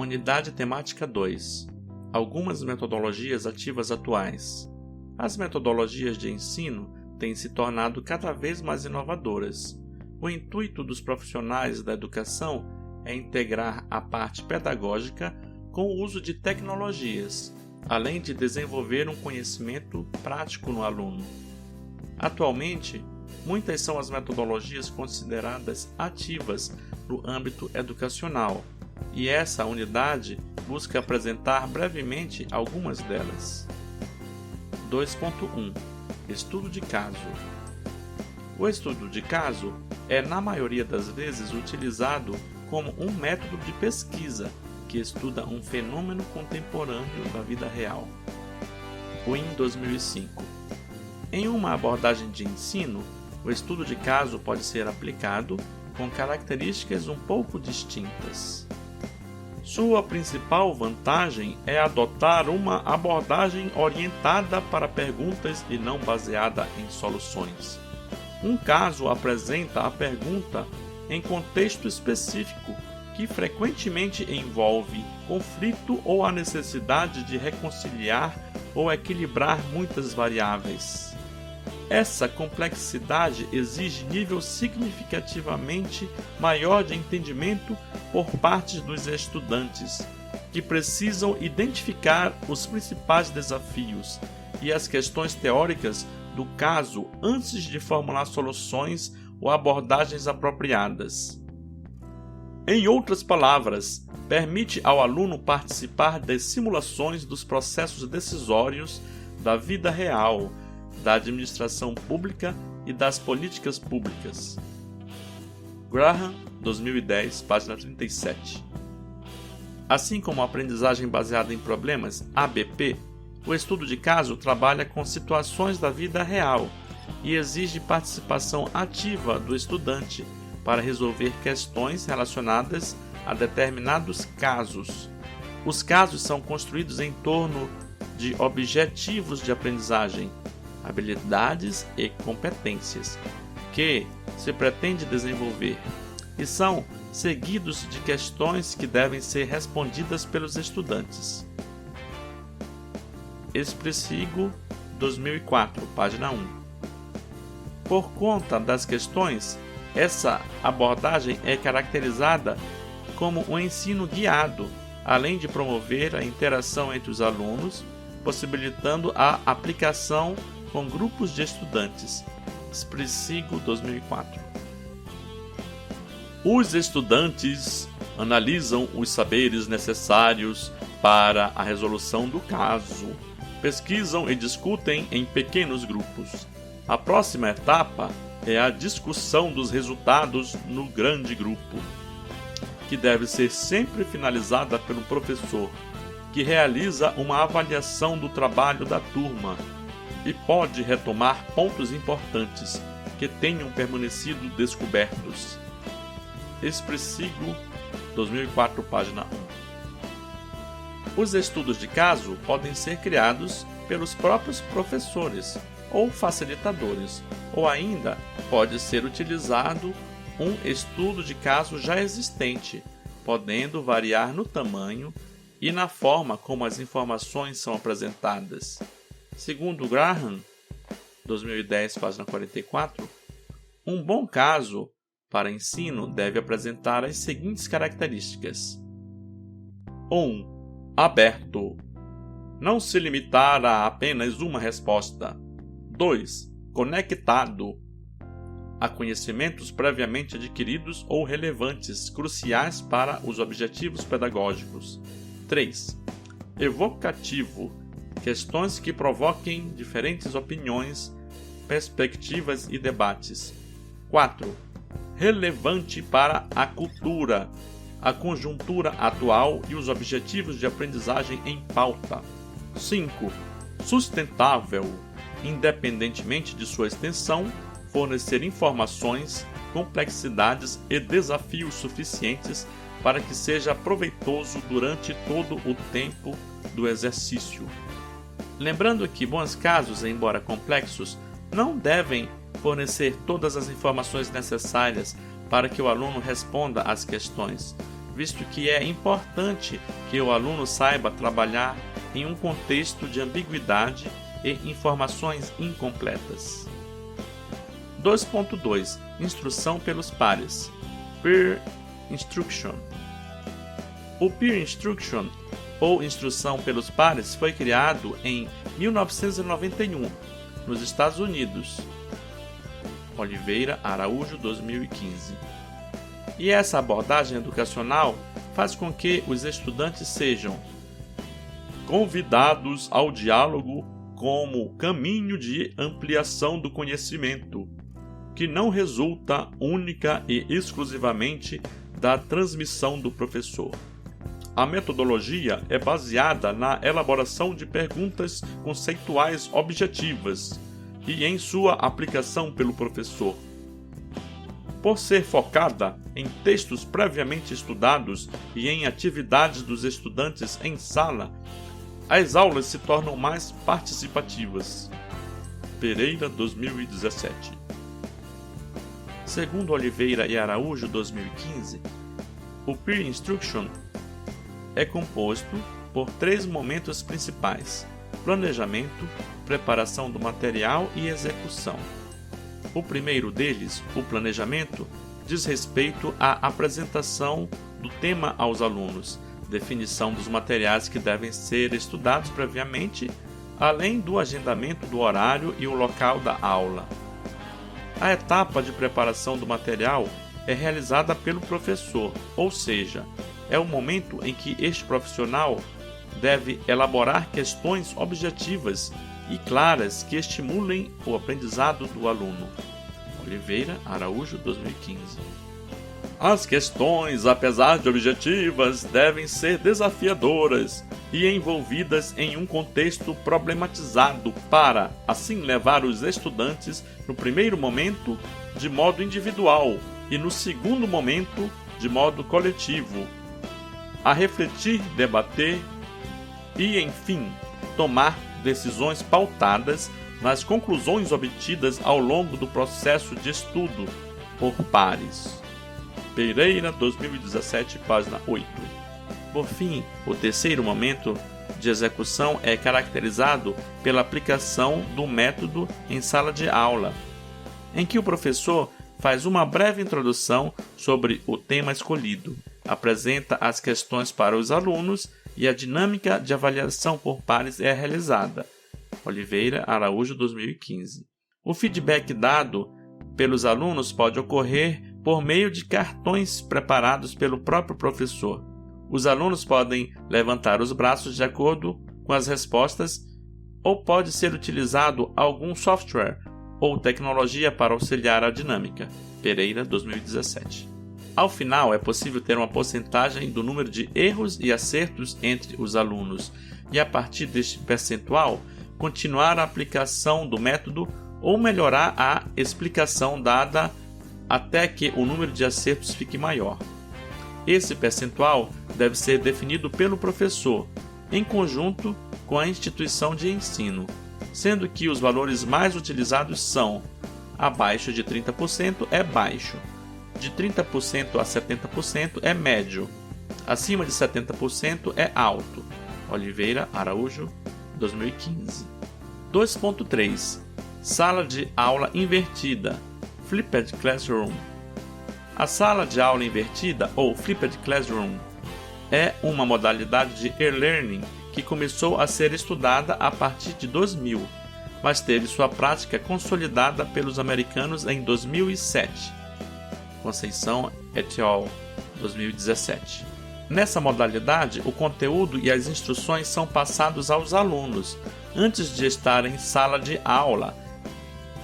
Unidade Temática 2. Algumas metodologias ativas atuais. As metodologias de ensino têm se tornado cada vez mais inovadoras. O intuito dos profissionais da educação é integrar a parte pedagógica com o uso de tecnologias, além de desenvolver um conhecimento prático no aluno. Atualmente, muitas são as metodologias consideradas ativas no âmbito educacional, e essa unidade busca apresentar brevemente algumas delas. 2.1 Estudo de caso. O estudo de caso é, na maioria das vezes, utilizado como um método de pesquisa que estuda um fenômeno contemporâneo da vida real. Wynne, 2005. Em uma abordagem de ensino, o estudo de caso pode ser aplicado com características um pouco distintas. Sua principal vantagem é adotar uma abordagem orientada para perguntas e não baseada em soluções. Um caso apresenta a pergunta em contexto específico, que frequentemente envolve conflito ou a necessidade de reconciliar ou equilibrar muitas variáveis. Essa complexidade exige nível significativamente maior de entendimento por parte dos estudantes, que precisam identificar os principais desafios e as questões teóricas do caso antes de formular soluções ou abordagens apropriadas. Em outras palavras, permite ao aluno participar das simulações dos processos decisórios da vida real, da administração pública e das políticas públicas. Graham, 2010, página 37. Assim como a aprendizagem baseada em problemas, ABP, o estudo de caso trabalha com situações da vida real e exige participação ativa do estudante para resolver questões relacionadas a determinados casos. Os casos são construídos em torno de objetivos de aprendizagem, habilidades e competências que se pretende desenvolver, e são seguidos de questões que devem ser respondidas pelos estudantes. Espressigo, 2004, página 1. Por conta das questões, essa abordagem é caracterizada como um ensino guiado, além de promover a interação entre os alunos, possibilitando a aplicação com grupos de estudantes. Espressigo, 2004. Os estudantes analisam os saberes necessários para a resolução do caso, pesquisam e discutem em pequenos grupos. A próxima etapa é a discussão dos resultados no grande grupo, que deve ser sempre finalizada pelo professor, que realiza uma avaliação do trabalho da turma e pode retomar pontos importantes que tenham permanecido descobertos. Espressigo, 2004, página 1. Os estudos de caso podem ser criados pelos próprios professores ou facilitadores, ou ainda pode ser utilizado um estudo de caso já existente, podendo variar no tamanho e na forma como as informações são apresentadas. Segundo Graham, 2010, página 44, um bom caso para ensino deve apresentar as seguintes características. 1. Aberto. Não se limitar a apenas uma resposta. 2. Conectado a conhecimentos previamente adquiridos ou relevantes, cruciais para os objetivos pedagógicos. 3. Evocativo. Questões que provoquem diferentes opiniões, perspectivas e debates. 4. Relevante para a cultura, a conjuntura atual e os objetivos de aprendizagem em pauta. 5. Sustentável, independentemente de sua extensão, fornecer informações, complexidades e desafios suficientes para que seja proveitoso durante todo o tempo do exercício. Lembrando que bons casos, embora complexos, não devem fornecer todas as informações necessárias para que o aluno responda às questões, visto que é importante que o aluno saiba trabalhar em um contexto de ambiguidade e informações incompletas. 2.2 Instrução pelos pares. Peer Instruction. O Peer Instruction, ou instrução pelos pares, foi criado em 1991, nos Estados Unidos. Oliveira Araújo, 2015. E essa abordagem educacional faz com que os estudantes sejam convidados ao diálogo como caminho de ampliação do conhecimento, que não resulta única e exclusivamente da transmissão do professor. A metodologia é baseada na elaboração de perguntas conceituais objetivas e em sua aplicação pelo professor. Por ser focada em textos previamente estudados e em atividades dos estudantes em sala, as aulas se tornam mais participativas. Pereira, 2017. Segundo Oliveira e Araújo, 2015, o Peer Instruction é composto por 3 momentos principais: planejamento, preparação do material e execução. O primeiro deles, o planejamento, diz respeito à apresentação do tema aos alunos, definição dos materiais que devem ser estudados previamente, além do agendamento do horário e o local da aula. A etapa de preparação do material é realizada pelo professor, ou seja, é o momento em que este profissional deve elaborar questões objetivas e claras que estimulem o aprendizado do aluno. Oliveira Araújo, 2015. As questões, apesar de objetivas, devem ser desafiadoras e envolvidas em um contexto problematizado para, assim, levar os estudantes, no primeiro momento, de modo individual e no segundo momento, de modo coletivo, a refletir, debater e, enfim, tomar decisões pautadas nas conclusões obtidas ao longo do processo de estudo por pares. Pereira, 2017, página 8. Por fim, o terceiro momento de execução é caracterizado pela aplicação do método em sala de aula, em que o professor faz uma breve introdução sobre o tema escolhido, apresenta as questões para os alunos e a dinâmica de avaliação por pares é realizada. Oliveira Araújo, 2015. O feedback dado pelos alunos pode ocorrer por meio de cartões preparados pelo próprio professor. Os alunos podem levantar os braços de acordo com as respostas ou pode ser utilizado algum software ou tecnologia para auxiliar a dinâmica. Pereira, 2017. Ao final, é possível ter uma porcentagem do número de erros e acertos entre os alunos e, a partir deste percentual, continuar a aplicação do método ou melhorar a explicação dada até que o número de acertos fique maior. Esse percentual deve ser definido pelo professor, em conjunto com a instituição de ensino, sendo que os valores mais utilizados são: abaixo de 30% é baixo, de 30% a 70% é médio, acima de 70% é alto. Oliveira Araújo, 2015. 2.3 Sala de aula invertida, Flipped Classroom. A sala de aula invertida, ou Flipped Classroom, é uma modalidade de e-learning que começou a ser estudada a partir de 2000, mas teve sua prática consolidada pelos americanos em 2007. Conceição et al., 2017. Nessa modalidade, o conteúdo e as instruções são passados aos alunos antes de estar em sala de aula,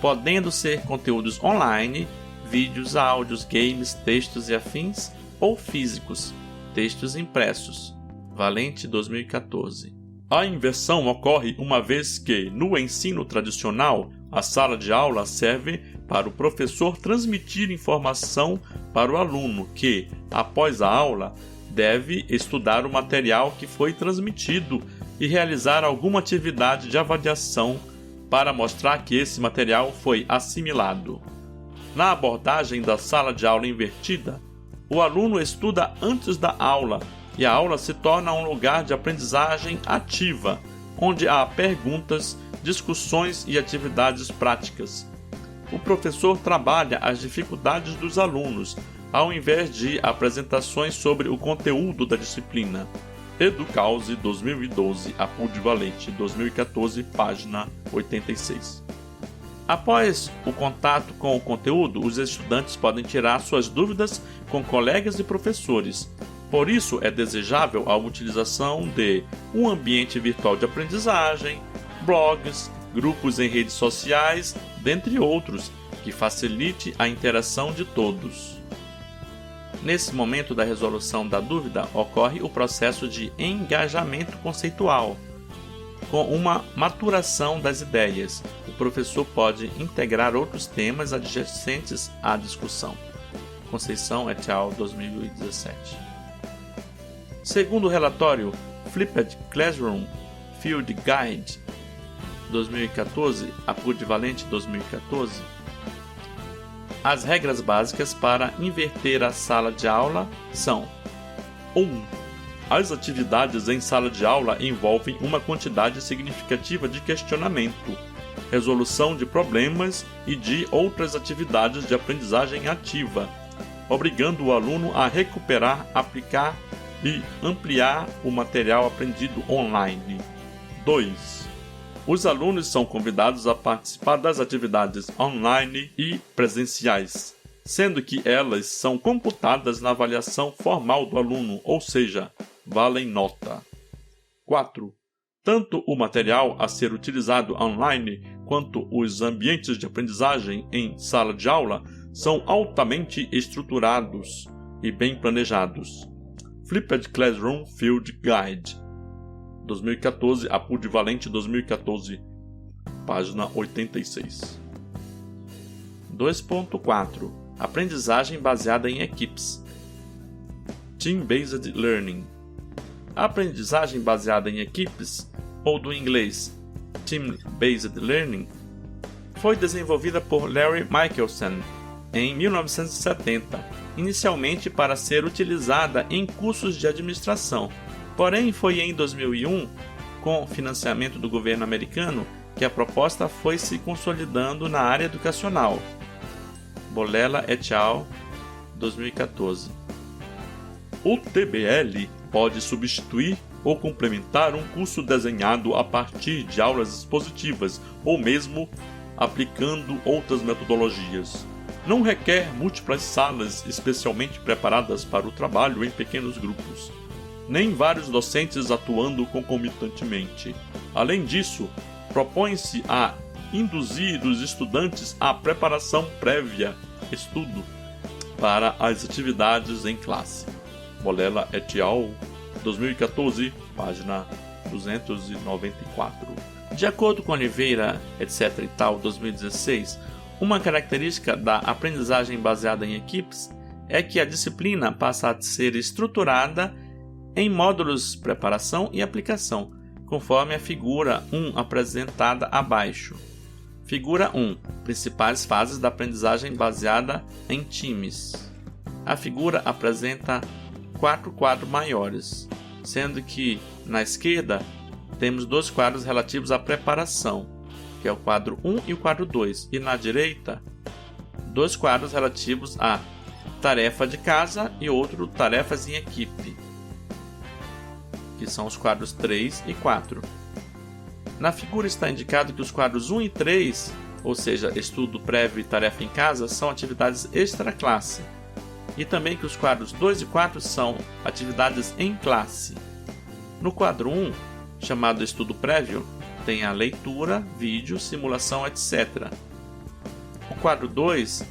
podendo ser conteúdos online, vídeos, áudios, games, textos e afins, ou físicos, textos impressos. Valente, 2014. A inversão ocorre uma vez que, no ensino tradicional, a sala de aula serve para o professor transmitir informação para o aluno que, após a aula, deve estudar o material que foi transmitido e realizar alguma atividade de avaliação para mostrar que esse material foi assimilado. Na abordagem da sala de aula invertida, O aluno estuda antes da aula e a aula se torna um lugar de aprendizagem ativa, onde há perguntas, discussões e atividades práticas. O professor trabalha as dificuldades dos alunos, ao invés de apresentações sobre o conteúdo da disciplina. Educause 2012, Apud Valente 2014, página 86. Após o contato com o conteúdo, os estudantes podem tirar suas dúvidas com colegas e professores. Por isso, é desejável a utilização de um ambiente virtual de aprendizagem, blogs, grupos em redes sociais, dentre outros, que facilite a interação de todos. Nesse momento da resolução da dúvida, ocorre o processo de engajamento conceitual. Com uma maturação das ideias, o professor pode integrar outros temas adjacentes à discussão. Conceição et al. 2017. Segundo o relatório Flipped Classroom Field Guide 2014, Apud Valente 2014, as regras básicas para inverter a sala de aula são: 1. As atividades em sala de aula envolvem uma quantidade significativa de questionamento, resolução de problemas e de outras atividades de aprendizagem ativa, obrigando o aluno a recuperar, aplicar e ampliar o material aprendido online. 2. Os alunos são convidados a participar das atividades online e presenciais, sendo que elas são computadas na avaliação formal do aluno, ou seja, valem nota. 4. Tanto o material a ser utilizado online quanto os ambientes de aprendizagem em sala de aula são altamente estruturados e bem planejados. Flipped Classroom Field Guide 2014, Apud Valente 2014, página 86. 2.4. Aprendizagem baseada em equipes. Team-Based Learning. A aprendizagem baseada em equipes, ou do inglês Team-Based Learning, foi desenvolvida por Larry Michelson em 1970, inicialmente para ser utilizada em cursos de administração. Porém, foi em 2001, com financiamento do governo americano, que a proposta foi se consolidando na área educacional. Bolella et al. 2014. O TBL pode substituir ou complementar um curso desenhado a partir de aulas expositivas ou mesmo aplicando outras metodologias. Não requer múltiplas salas especialmente preparadas para o trabalho em pequenos grupos, nem vários docentes atuando concomitantemente. Além disso, propõe-se a induzir os estudantes à preparação prévia, estudo, para as atividades em classe. Bolella et al. 2014, página 294. De acordo com Oliveira, etc. e tal, 2016, uma característica da aprendizagem baseada em equipes é que a disciplina passa a ser estruturada em módulos preparação e aplicação, conforme a figura 1 apresentada abaixo. Figura 1. Principais fases da aprendizagem baseada em times. A figura apresenta 4 quadros maiores, sendo que na esquerda temos 2 quadros relativos à preparação, que é o quadro 1 e o quadro 2, e na direita 2 quadros relativos à tarefa de casa e outro tarefas em equipe, que são os quadros 3 e 4. Na figura está indicado que os quadros 1 e 3, ou seja, estudo prévio e tarefa em casa, são atividades extra-classe, e também que os quadros 2 e 4 são atividades em classe. No quadro 1, chamado estudo prévio, tem a leitura, vídeo, simulação, etc. O quadro 2,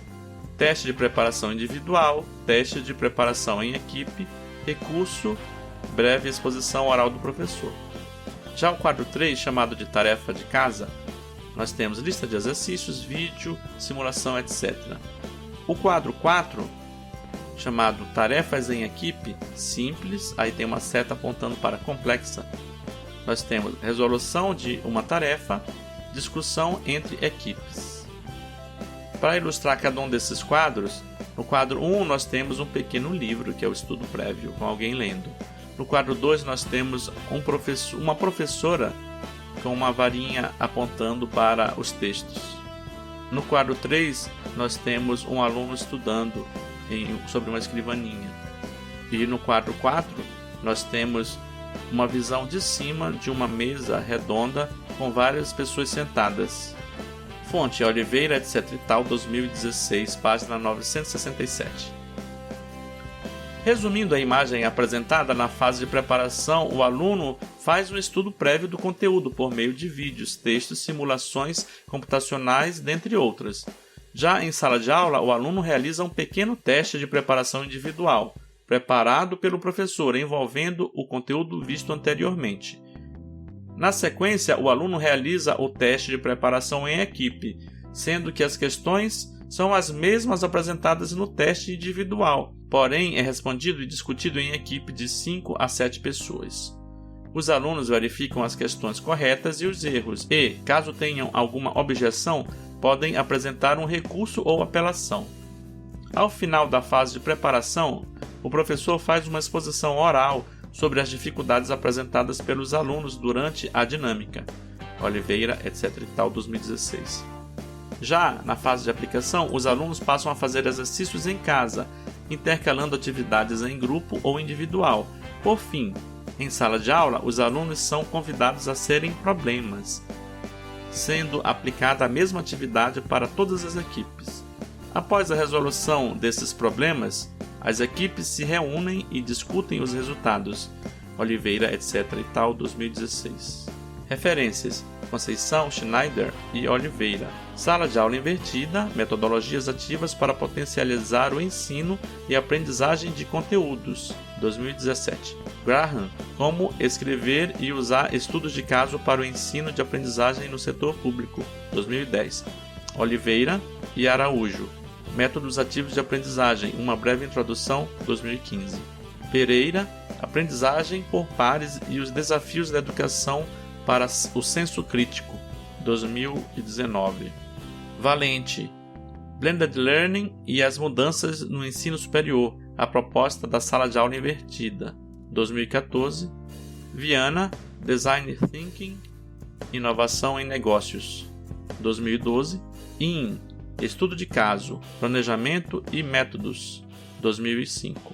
teste de preparação individual, teste de preparação em equipe, recurso, breve exposição oral do professor. Já o quadro 3, chamado de tarefa de casa, nós temos lista de exercícios, vídeo, simulação, etc. O quadro 4, chamado tarefas em equipe, simples, aí tem uma seta apontando para complexa. Nós temos resolução de uma tarefa, discussão entre equipes. Para ilustrar cada um desses quadros, No quadro 1, nós temos um pequeno livro, que é o estudo prévio, com alguém lendo. No quadro 2, nós temos uma professora com uma varinha apontando para os textos. No quadro 3, nós temos um aluno estudando sobre uma escrivaninha. E no quadro 4, nós temos uma visão de cima de uma mesa redonda com várias pessoas sentadas. Fonte: Oliveira, etc. e tal, 2016, página 967. Resumindo a imagem apresentada, na fase de preparação, o aluno faz um estudo prévio do conteúdo por meio de vídeos, textos, simulações computacionais, dentre outras. Já em sala de aula, o aluno realiza um pequeno teste de preparação individual, preparado pelo professor, envolvendo o conteúdo visto anteriormente. Na sequência, o aluno realiza o teste de preparação em equipe, sendo que as questões são as mesmas apresentadas no teste individual, porém é respondido e discutido em equipe de 5 a 7 pessoas. Os alunos verificam as questões corretas e os erros e, caso tenham alguma objeção, podem apresentar um recurso ou apelação. Ao final da fase de preparação, o professor faz uma exposição oral sobre as dificuldades apresentadas pelos alunos durante a dinâmica. Oliveira, etc. e tal, 2016. Já na fase de aplicação, os alunos passam a fazer exercícios em casa, intercalando atividades em grupo ou individual. Por fim, em sala de aula, os alunos são convidados a serem problemas, sendo aplicada a mesma atividade para todas as equipes. Após a resolução desses problemas, as equipes se reúnem e discutem os resultados. Oliveira, etc. e tal, 2016. Referências: Conceição, Schneider e Oliveira. Sala de aula invertida, metodologias ativas para potencializar o ensino e aprendizagem de conteúdos, 2017. Graham, como escrever e usar estudos de caso para o ensino de aprendizagem no setor público, 2010. Oliveira e Araújo, métodos ativos de aprendizagem, uma breve introdução, 2015. Pereira, aprendizagem por pares e os desafios da educação para o senso crítico, 2019. Valente, Blended Learning e as mudanças no ensino superior, a proposta da sala de aula invertida, 2014. Viana, Design Thinking, inovação em negócios, 2012. Estudo de caso, planejamento e métodos, 2005.